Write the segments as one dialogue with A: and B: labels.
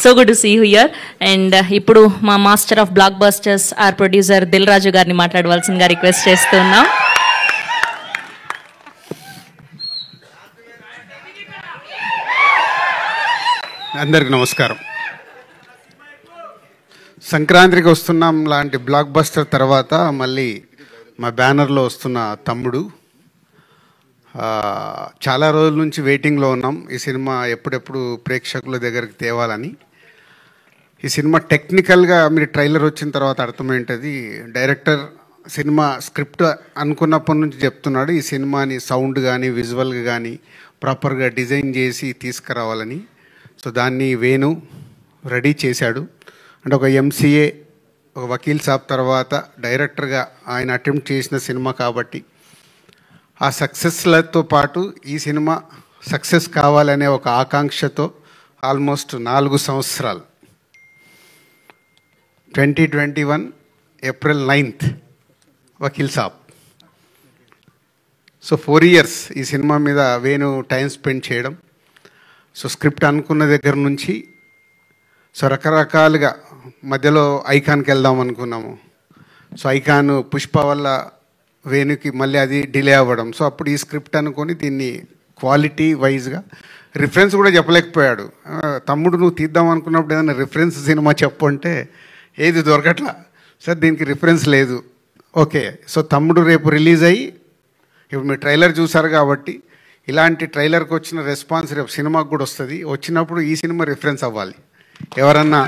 A: So good to see you here. And ఇప్పుడు మా master of blockbusters or producer Dil Raju గారిని మాట్లాడవలసిందిగా request చేస్తున్నాం.
B: అందరికి నమస్కారం. సంక్రాంతికి వస్తున్నాం లాంటి బ్లాక్ బస్టర్ తర్వాత మళ్ళీ మా బ్యానర్లో వస్తున్న తమ్ముడు. చాలా రోజుల నుంచి వెయిటింగ్లో ఉన్నాం ఈ సినిమా ఎప్పుడెప్పుడు ప్రేక్షకుల దగ్గరికి తేవాలని. ఈ సినిమా టెక్నికల్గా మీరు ట్రైలర్ వచ్చిన తర్వాత అర్థమైంటుంది. డైరెక్టర్ సినిమా స్క్రిప్ట్ అనుకున్నప్పటి నుంచి చెప్తున్నాడు ఈ సినిమాని సౌండ్ కానీ విజువల్గా కానీ ప్రాపర్గా డిజైన్ చేసి తీసుకురావాలని. సో దాన్ని వేణు రెడీ చేశాడు. అంటే ఒక ఎంసీఏ, ఒక వకీల్ సాబ్ తర్వాత డైరెక్టర్గా ఆయన అటెంప్ట్ చేసిన సినిమా కాబట్టి ఆ సక్సెస్లతో పాటు ఈ సినిమా సక్సెస్ కావాలనే ఒక ఆకాంక్షతో ఆల్మోస్ట్ 4 సంవత్సరాలు 2021 April 9th Vakeel Saab. So 4 years ఈ సినిమా మీద వేణు టైం స్పెండ్ చేయడం. సో స్క్రిప్ట్ అనుకున్న దగ్గర నుంచి సో రకరకాలుగా మధ్యలో ఐకాన్కి వెళ్దాం అనుకున్నాము. సో ఐకాన్ పుష్ప వల్ల వేణుకి మళ్ళీ అది డిలే అవ్వడం. సో అప్పుడు ఈ స్క్రిప్ట్ అనుకొని దీన్ని క్వాలిటీ వైజ్గా రిఫరెన్స్ కూడా చెప్పలేకపోయాడు. తమ్ముడు నువ్వు తీద్దాం అనుకున్నప్పుడు ఏదైనా రిఫరెన్స్ సినిమా చెప్పు అంటే ఏది దొరకట్లా. సార్ దీనికి రిఫరెన్స్ లేదు. ఓకే, సో తమ్ముడు రేపు రిలీజ్ అయ్యి ఇప్పుడు మీరు ట్రైలర్ చూసారు కాబట్టి ఇలాంటి ట్రైలర్కి వచ్చిన రెస్పాన్స్ రేపు సినిమాకి కూడా వస్తుంది. వచ్చినప్పుడు ఈ సినిమా రిఫరెన్స్ అవ్వాలి ఎవరన్నా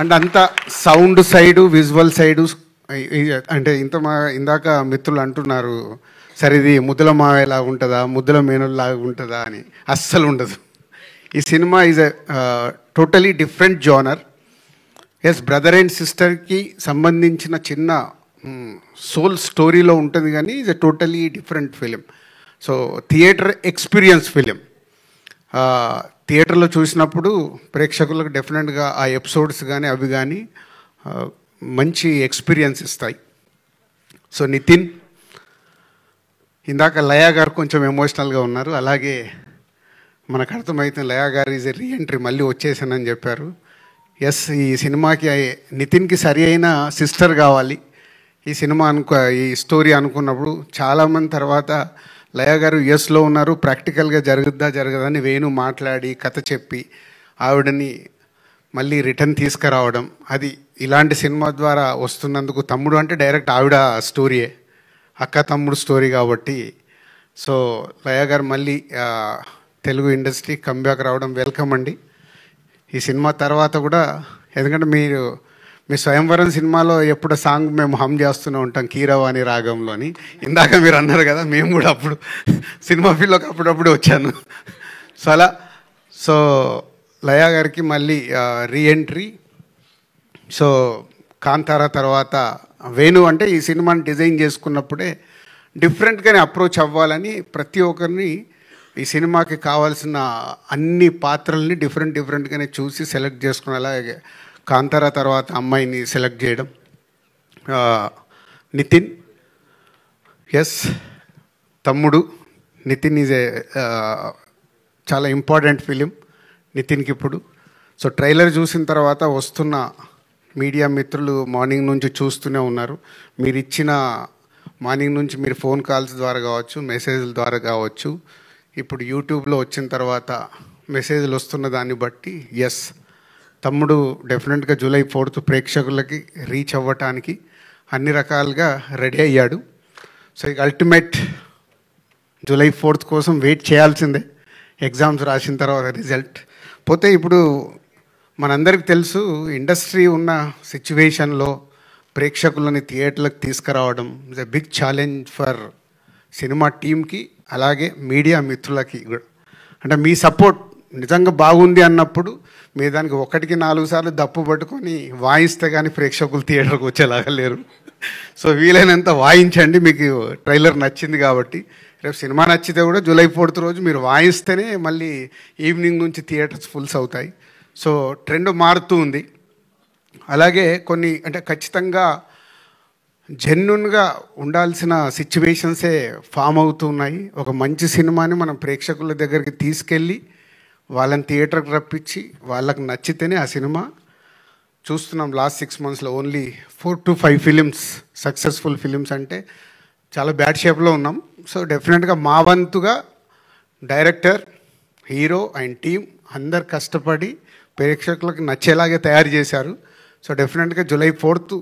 B: అంటే అంత సౌండ్ సైడు విజువల్ సైడు. అంటే ఇందాక మిత్రులు అంటున్నారు సరే ఇది ముద్దుల మావేలా ఉంటుందా ముద్దుల మేనుల్లాగా ఉంటుందా అని. అస్సలు ఉండదు. ఈ cinema is totally different genre. Yes, brother and సిస్టర్కి సంబంధించిన చిన్న సోల్ స్టోరీలో ఉంటుంది కానీ is a totally different film. So theatre experience film. థియేటర్లో చూసినప్పుడు ప్రేక్షకులకు డెఫినెట్గా ఆ ఎపిసోడ్స్ కానీ అవి కానీ మంచి ఎక్స్పీరియన్స్ ఇస్తాయి. సో నితిన్, ఇందాక లయా గారు కొంచెం ఎమోషనల్గా ఉన్నారు. అలాగే మనకు అర్థమైతే లయా గారు ఈజ్ ఎ రీఎంట్రీ, మళ్ళీ వచ్చేసానని చెప్పారు. ఎస్, ఈ సినిమాకి నితిన్కి సరి అయిన సిస్టర్ కావాలి ఈ సినిమా ఈ స్టోరీ అనుకున్నప్పుడు. చాలామంది తర్వాత లయా గారు యుఎస్లో ఉన్నారు, ప్రాక్టికల్గా జరగదా అని వేణు మాట్లాడి కథ చెప్పి ఆవిడని మళ్ళీ రిటర్న్ తీసుకురావడం. అది ఇలాంటి సినిమా ద్వారా వస్తున్నందుకు తమ్ముడు అంటే డైరెక్ట్ ఆవిడ స్టోరీయే, అక్క తమ్ముడు స్టోరీ కాబట్టి. సో లయా గారు మళ్ళీ తెలుగు ఇండస్ట్రీ కంబ్యాక్ రావడం వెల్కమ్ అండి. ఈ సినిమా తర్వాత కూడా ఎందుకంటే మీ స్వయంవరం సినిమాలో ఎప్పుడు సాంగ్ మేము హమ్ చేస్తూనే ఉంటాం కీరవాణి రాగంలోని. ఇందాక మీరు అన్నారు కదా, మేము కూడా అప్పుడు సినిమా ఫీల్డ్లోకి అప్పుడప్పుడు వచ్చాను. సో అలా సో లయా గారికి మళ్ళీ రీఎంట్రీ. సో కాంతారా తర్వాత వేణు అంటే ఈ సినిమాని డిజైన్ చేసుకున్నప్పుడే డిఫరెంట్గానే అప్రోచ్ అవ్వాలని ప్రతి ఒక్కరిని ఈ సినిమాకి కావాల్సిన అన్ని పాత్రల్ని డిఫరెంట్గానే చూసి సెలెక్ట్ చేసుకుని అలాగే కాంతారా తర్వాత అమ్మాయిని సెలెక్ట్ చేయడం. నితిన్, ఎస్ తమ్ముడు నితిన్ ఈజ్ ఏ చాలా ఇంపార్టెంట్ ఫిలిం నితిన్కి ఇప్పుడు. సో ట్రైలర్ చూసిన తర్వాత వస్తున్న మీడియా మిత్రులు మార్నింగ్ నుంచి చూస్తూనే ఉన్నారు. మీరు ఇచ్చిన మార్నింగ్ నుంచి మీరు ఫోన్ కాల్స్ ద్వారా కావచ్చు, మెసేజ్ల ద్వారా కావచ్చు, ఇప్పుడు యూట్యూబ్లో వచ్చిన తర్వాత మెసేజ్లు వస్తున్న దాన్ని బట్టి ఎస్ తమ్ముడు డెఫినెట్గా July 4th ప్రేక్షకులకి రీచ్ అవ్వటానికి అన్ని రకాలుగా రెడీ అయ్యాడు. సో ఇక అల్టిమేట్ July 4th కోసం వెయిట్ చేయాల్సిందే. ఎగ్జామ్స్ రాసిన తర్వాత రిజల్ట్ పోతే ఇప్పుడు మనందరికీ తెలుసు ఇండస్ట్రీ ఉన్న సిచ్యువేషన్లో ప్రేక్షకులని థియేటర్లకు తీసుకురావడం is a big challenge for cinema టీమ్కి అలాగే మీడియా మిత్రులకి కూడా. అంటే మీ సపోర్ట్ నిజంగా బాగుంది అన్నప్పుడు మీ దానికి 1కి 4 సార్లు దప్పు పట్టుకొని వాయిస్తే కానీ ప్రేక్షకులు థియేటర్కి వచ్చేలాగా లేరు. సో వీలైనంత వాయించండి. మీకు ట్రైలర్ నచ్చింది కాబట్టి రేపు సినిమా నచ్చితే కూడా July 4th రోజు మీరు వాయిస్తేనే మళ్ళీ ఈవినింగ్ నుంచి థియేటర్స్ ఫుల్స్ అవుతాయి. సో ట్రెండ్ మారుతూ ఉంది. అలాగే కొన్ని అంటే ఖచ్చితంగా జెన్యున్గా ఉండాల్సిన సిచ్యువేషన్సే ఫామ్ అవుతున్నాయి. ఒక మంచి సినిమాని మనం ప్రేక్షకుల దగ్గరికి తీసుకెళ్ళి వాళ్ళని థియేటర్కి రప్పించి వాళ్ళకి నచ్చితేనే ఆ సినిమా చూస్తున్నాం. లాస్ట్ 6 monthsలో only 4 to 5 films successful films అంటే చాలా బ్యాడ్ షేప్లో ఉన్నాం. సో డెఫినెట్గా మా వంతుగా డైరెక్టర్, హీరో అండ్ టీమ్ అందరు కష్టపడి ప్రేక్షకులకు నచ్చేలాగే తయారు చేశారు. సో డెఫినెట్గా July 4th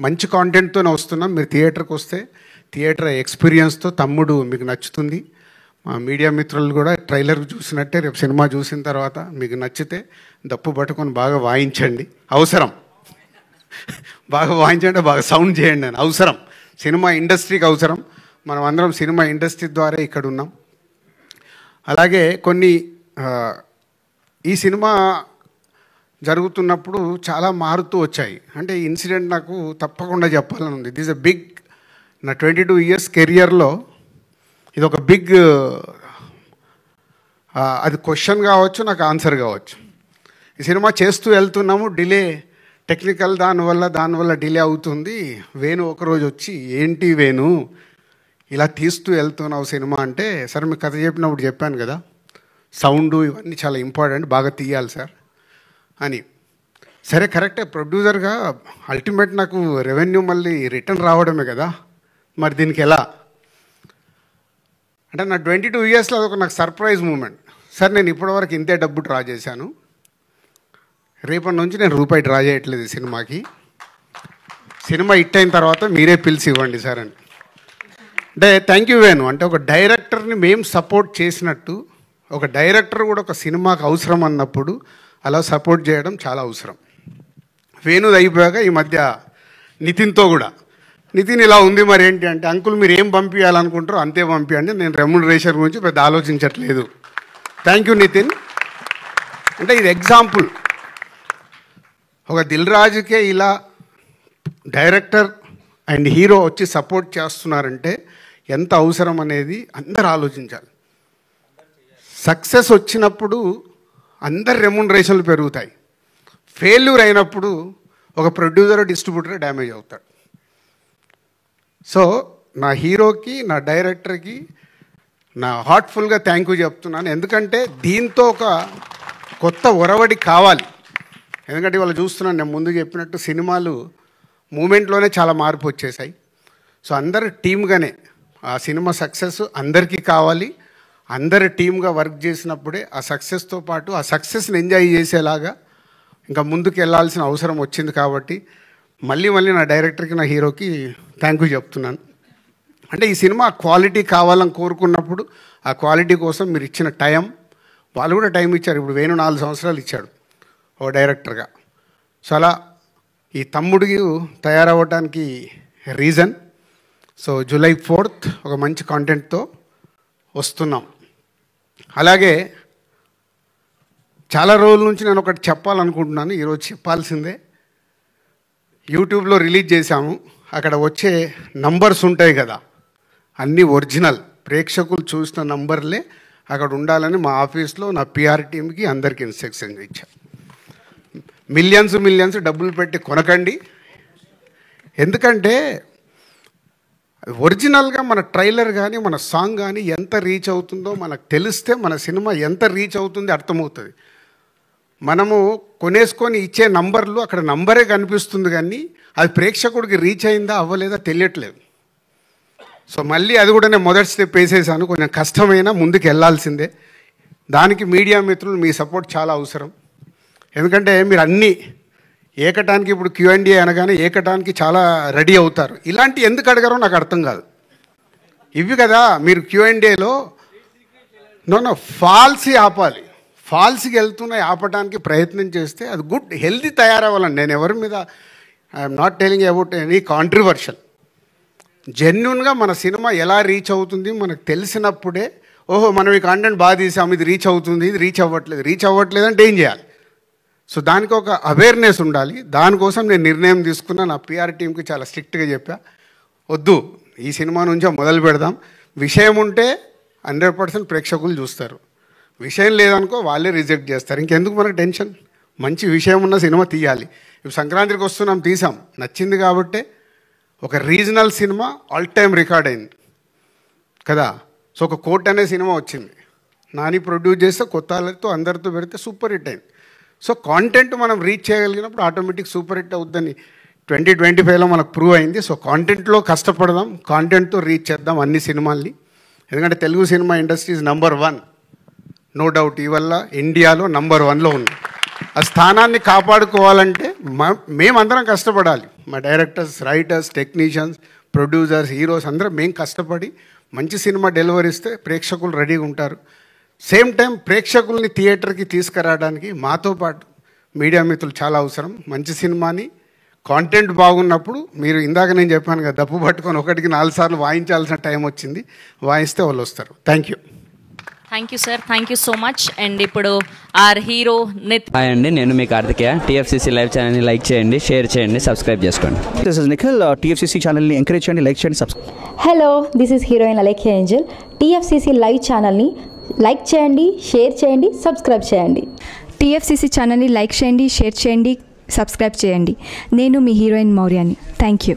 B: మంచి కాంటెంట్తోనే వస్తున్నాం. మీరు థియేటర్కి వస్తే థియేటర్ ఎక్స్పీరియన్స్తో తమ్ముడు మీకు నచ్చుతుంది. మా మీడియా మిత్రులు కూడా ట్రైలర్ చూసినట్టే రేపు సినిమా చూసిన తర్వాత మీకు నచ్చితే దప్పు పట్టుకొని బాగా వాయించండి. అవసరం, బాగా వాయించండి, బాగా సౌండ్ చేయండి అని అవసరం. సినిమా ఇండస్ట్రీకి అవసరం. మనం అందరం సినిమా ఇండస్ట్రీ ద్వారా ఇక్కడ ఉన్నాం. అలాగే కొన్ని ఈ సినిమా జరుగుతున్నప్పుడు చాలా మారుతూ వచ్చాయి. అంటే ఈ ఇన్సిడెంట్ నాకు తప్పకుండా చెప్పాలని ఉంది. దిస్ ఎ బిగ్, నా 22 years కెరియర్లో ఇది ఒక బిగ్, అది క్వశ్చన్ కావచ్చు, నాకు ఆన్సర్ కావచ్చు. ఈ సినిమా చేస్తూ వెళ్తున్నాము, డిలే టెక్నికల్ దానివల్ల డిలే అవుతుంది. వేణు ఒకరోజు వచ్చి, ఏంటి వేణు ఇలా తీస్తూ వెళ్తున్నావు సినిమా అంటే, సార్ మీకు కథ చెప్పినప్పుడు చెప్పాను కదా, సౌండ్ ఇవన్నీ చాలా ఇంపార్టెంట్, బాగా తీయాలి సార్ అని. సరే కరెక్టే, ప్రొడ్యూసర్గా అల్టిమేట్ నాకు రెవెన్యూ మళ్ళీ రిటర్న్ రావడమే కదా, మరి దీనికి ఎలా అంటే నా 22 yearsలో అదొక నాకు సర్ప్రైజ్ మూమెంట్. సార్ నేను ఇప్పటివరకు ఇంతే డబ్బు డ్రా చేశాను, రేపటి నుంచి నేను రూపాయి డ్రా చేయట్లేదు ఈ సినిమాకి, సినిమా హిట్ అయిన తర్వాత మీరే పిలిచి ఇవ్వండి సార్ అని. అంటే థ్యాంక్ యూ వేణు. అంటే ఒక డైరెక్టర్ని మేము సపోర్ట్ చేసినట్టు ఒక డైరెక్టర్ కూడా ఒక సినిమాకి అవసరం అన్నప్పుడు అలా సపోర్ట్ చేయడం చాలా అవసరం. వేణుది అయిపోయాక ఈ మధ్య నితిన్తో కూడా, నితిన్ ఇలా ఉంది మరి ఏంటి అంటే, అంకుల్ మీరు ఏం పంపించాలనుకుంటారో అంతే పంపించండి, నేను రెమ్యునరేషన్ గురించి పెద్ద ఆలోచించట్లేదు. Thank you Nitin. అంటే ఇది ఎగ్జాంపుల్. ఒక దిల్ రాజుకే ఇలా డైరెక్టర్ అండ్ హీరో వచ్చి సపోర్ట్ చేస్తున్నారంటే ఎంత అవసరం అనేది అందరు ఆలోచించాలి. సక్సెస్ వచ్చినప్పుడు అందరు రెమ్యునరేషన్లు పెరుగుతాయి. ఫెయిల్యూర్ అయినప్పుడు ఒక ప్రొడ్యూసర్, డిస్ట్రిబ్యూటర్ డ్యామేజ్ అవుతాడు. సో నా హీరోకి, నా డైరెక్టర్కి నా హార్ట్ఫుల్గా థ్యాంక్ యూ చెప్తున్నాను. ఎందుకంటే దీంతో ఒక కొత్త ఒరవడి కావాలి. ఎందుకంటే ఇవాళ చూస్తున్నాను, నేను ముందు చెప్పినట్టు సినిమాలు మూమెంట్లోనే చాలా మార్పు వచ్చేసాయి. సో అందరు టీమ్గానే ఆ సినిమా సక్సెస్ అందరికీ కావాలి. అందరు టీమ్గా వర్క్ చేసినప్పుడే ఆ సక్సెస్తో పాటు ఆ సక్సెస్ని ఎంజాయ్ చేసేలాగా ఇంకా ముందుకు వెళ్ళాల్సిన అవసరం వచ్చింది. కాబట్టి మళ్ళీ నా డైరెక్టర్కి, నా హీరోకి థ్యాంక్ యూ చెప్తున్నాను. అంటే ఈ సినిమా క్వాలిటీ కావాలని కోరుకున్నప్పుడు ఆ క్వాలిటీ కోసం మీరు ఇచ్చిన టైం, వాళ్ళు కూడా టైం ఇచ్చారు. ఇప్పుడు వేణు 4 సంవత్సరాలు ఇచ్చాడు ఓ డైరెక్టర్గా. సో అలా ఈ తమ్ముడు తయారవ్వడానికి రీజన్. సో July 4th ఒక మంచి కాంటెంట్తో వస్తున్నాం. అలాగే చాలా రోజుల నుంచి నేను ఒకటి చెప్పాలనుకుంటున్నాను, ఈరోజు చెప్పాల్సిందే. యూట్యూబ్లో రిలీజ్ చేశాము, అక్కడ వచ్చే నంబర్స్ ఉంటాయి కదా, అన్నీ ఒరిజినల్, ప్రేక్షకులు చూసిన నంబర్లే అక్కడ ఉండాలని మా ఆఫీస్లో నా పిఆర్ టీమ్కి అందరికీ ఇన్స్ట్రక్షన్ ఇచ్చాను. మిలియన్స్ డబ్బులు పెట్టి కొనకండి. ఎందుకంటే ఒరిజినల్గా మన ట్రైలర్ కానీ మన సాంగ్ కానీ ఎంత రీచ్ అవుతుందో మనకు తెలిస్తే మన సినిమా ఎంత రీచ్ అవుతుంది అర్థమవుతుంది. మనము కొనేసుకొని ఇచ్చే నంబర్లు అక్కడ నంబరే కనిపిస్తుంది, కానీ అది ప్రేక్షకుడికి రీచ్ అయిందా అవ్వలేదా తెలియట్లేదు. సో మళ్ళీ అది కూడా నేను మొదటి స్టెప్ వేసేసాను. కొంచెం కష్టమైనా ముందుకు వెళ్ళాల్సిందే. దానికి మీడియా మిత్రులు మీ సపోర్ట్ చాలా అవసరం. ఎందుకంటే మీరు అన్నీ ఏకటానికి, ఇప్పుడు Q&A అనగానే ఏకటానికి చాలా రెడీ అవుతారు. ఇలాంటి ఎందుకు అడగారో నాకు అర్థం కాదు. ఇవి కదా మీరు Q&Aలో ఫాల్సీ ఆపాలి. ఫాల్స్కి వెళ్తున్న ఆపడానికి ప్రయత్నం చేస్తే అది గుడ్ హెల్తీ తయారవ్వాలండి. నేను ఎవరి మీద I'm not telling about any controversial. జెన్యున్గా మన సినిమా ఎలా రీచ్ అవుతుంది మనకు తెలిసినప్పుడే, ఓహో మనం ఈ కాంటెంట్ బాగా తీసాము, ఇది రీచ్ అవుతుంది, ఇది రీచ్ అవ్వట్లేదు అంటే ఏం చేయాలి? సో దానికి ఒక అవేర్నెస్ ఉండాలి. దానికోసం నేను నిర్ణయం తీసుకున్నా. నా పిఆర్ టీంకి చాలా స్ట్రిక్ట్గా చెప్పా, వద్దు ఈ సినిమా నుంచే మొదలు పెడదాం. విషయం ఉంటే 100% ప్రేక్షకులు చూస్తారు, విషయం లేదనుకో వాళ్ళే రిజెక్ట్ చేస్తారు. ఇంకెందుకు మనకు టెన్షన్? మంచి విషయం ఉన్న సినిమా తీయాలి. ఇప్పుడు సంక్రాంతికి వస్తున్నాం, తీసాం, నచ్చింది కాబట్టే ఒక regional cinema all time record అయింది కదా. సో ఒక కోర్ట్ అనే సినిమా వచ్చింది, నాని ప్రొడ్యూస్ చేస్తే కొత్త వాళ్ళతో అందరితో పెడితే సూపర్ హిట్ అయింది. సో కాంటెంట్ మనం రీచ్ చేయగలిగినప్పుడు ఆటోమేటిక్ సూపర్ హిట్ అవుద్దని 2025లో మనకు ప్రూవ్ అయింది. సో కాంటెంట్లో కష్టపడదాం, కాంటెంట్తో రీచ్ చేద్దాం అన్ని సినిమాల్ని. ఎందుకంటే Telugu cinema industry is number 1, no doubt. ఇవల్ల ఇండియాలో నంబర్ 1లో ఉంది. ఆ స్థానాన్ని కాపాడుకోవాలంటే మేమందరం కష్టపడాలి. మా directors, writers, technicians, producers, heroes అందరం మేము కష్టపడి మంచి సినిమా డెలివరీ ఇస్తే ప్రేక్షకులు రెడీగా ఉంటారు. సేమ్ టైం ప్రేక్షకుల్ని థియేటర్కి తీసుకురావడానికి మాతో పాటు మీడియా మిత్రులు చాలా అవసరం. మంచి సినిమాని కాంటెంట్ బాగున్నప్పుడు మీరు ఇందాక నేను చెప్పాను కదా, దప్పు పట్టుకొని 1కి 4 సార్లు వాయించాల్సిన టైం వచ్చింది. వాయిస్తే వాళ్ళు వస్తారు. Thank you.
A: Thank you sir, thank you so much. And ఇప్పుడు ఆర్ హీరో
C: హాయ్ అండి, నేను మీ కార్తికేయ. టీఎఫ్సీసీ లైవ్ ఛానల్ని లైక్ చేయండి, షేర్ చేయండి, సబ్స్క్రైబ్ చేసుకోండి.
D: This is Nikhil. టీఎఫ్సీసీ ఛానల్ని ఎంకరేజ్ చేయండి, లైక్ చేయండి, subscribe.
E: Hello, this is heroine Alekhya Angel. TFCC live ఛానల్ని లైక్ చేయండి, షేర్ చేయండి, సబ్స్క్రైబ్ చేయండి.
F: టీఎఫ్సీసీ ఛానల్ని లైక్ చేయండి, షేర్ చేయండి, సబ్స్క్రైబ్ చేయండి. నేను మీ హీరోయిన్ మౌర్యాని. Thank you.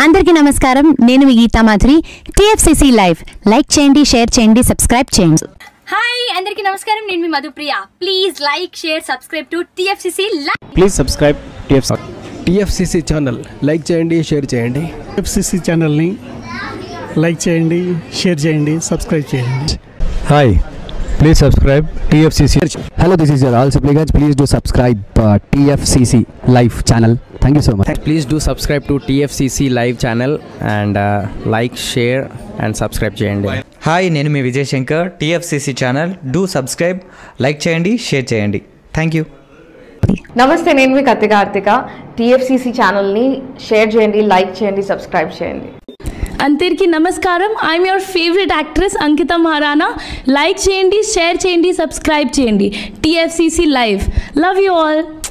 G: అందరికీ నమస్కారం, నేను మీ Geeta Madhuri. TFCC live like చేయండి, షేర్ చేయండి, సబ్స్క్రైబ్ చేయండి.
H: హాయ్, అందరికీ నమస్కారం, నేను మీ Madhupriya. Please like, share, subscribe to TFCC live.
D: Please subscribe
I: TFCC channel like చేయండి, షేర్ చేయండి.
J: టీఎఫ్సీసీ ఛానల్ని లైక్ చేయండి, షేర్ చేయండి, సబ్స్క్రైబ్ చేయండి.
I: Hi, please subscribe TFCC.
K: Hello, this is your all supplicants. Please do subscribe TFCC live channel. Thank you so much.
C: Please do subscribe to TFCC live channel and like, share and subscribe చేయండి.
L: హాయ్, నేను మీ Vijay Shankar. TFCC channel do subscribe, like చేయండి, share చేయండి. Thank you.
M: నమస్తే, నేను మీ Karthika. TFCC ఛానల్ని షేర్ చేయండి, లైక్ చేయండి, సబ్స్క్రైబ్ చేయండి.
F: అందరికీ నమస్కారం. I'm your favourite actress Ankita Maharana. Like చేయండి, షేర్ చేయండి, సబ్స్క్రైబ్ చేయండి. TFCC live. Love you all.